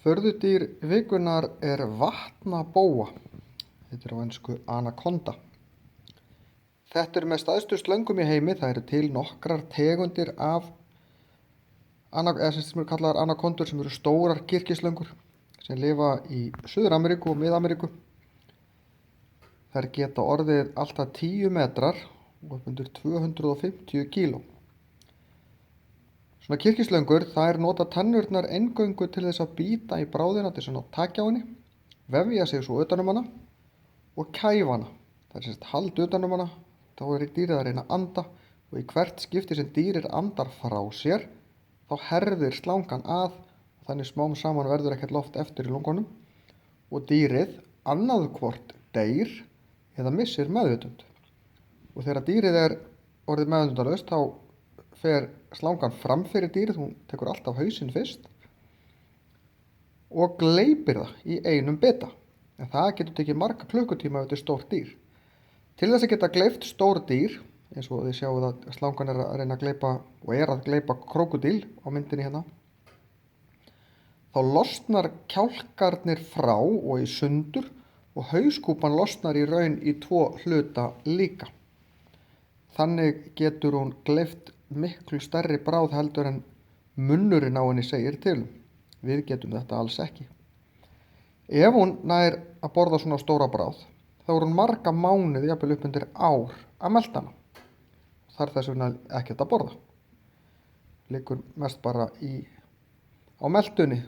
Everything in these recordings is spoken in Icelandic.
Förðudýr vikunnar er vatnabóa. Þetta er á ensku anaconda. Þetta með stærstu slöngum í heimi. Það eru til nokkrar tegundir af sem eru kallaðar anakondur, sem eru stórar kirkislöngur sem lifa í Suður-Ameríku og Mið-Ameríku. Þær geta orðið alltaf 10 metrar og upp undir 250 kíló. Svona kirkislöngur, þær nota tennurnar eingöngu til þess að bíta í bráðina til þess að ná taki á henni, vefja sig svo utan um hana og kæfa hana. Það er sem sagt hald utan um hana, þá er dýrið að reyna að anda og í hvert skipti sem dýrið andar frá sér, þá herðir slangan að og þannig smám saman verður ekkert loft eftir í lungunum og dýrið annað hvort deyr eða missir meðvitund. Og þegar dýrið er orðið meðvitundarlaust, þá fer slangan fram fyrir dýrið, hún tekur alltaf hausinn fyrst og gleypir það í einum bita. En það getur tekið marga klukkutíma ef þetta er stórt dýr. Til þess að geta gleypt stór dýr, eins og þið sjáuð að slangan er að reyna að gleypa og er að gleypa krókódíl á myndinni hérna, þá losnar kjálkarnir frá og í sundur og hauskúpan losnar í raun í 2 hluta líka. Þannig getur hún gleypt miklu stærri bráð heldur en munnurinn á henni segir til. Við getum þetta alls ekki. Ef hún nær að borða svona stóra bráð, þá er hún marga mánuði, jafnvel upp undir ár, að melta hana. Það er þess vegna ekkert að borða. Liggur mest bara á meltunni.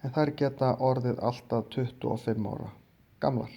En þær geta orðið alltaf 25 ára gamlar.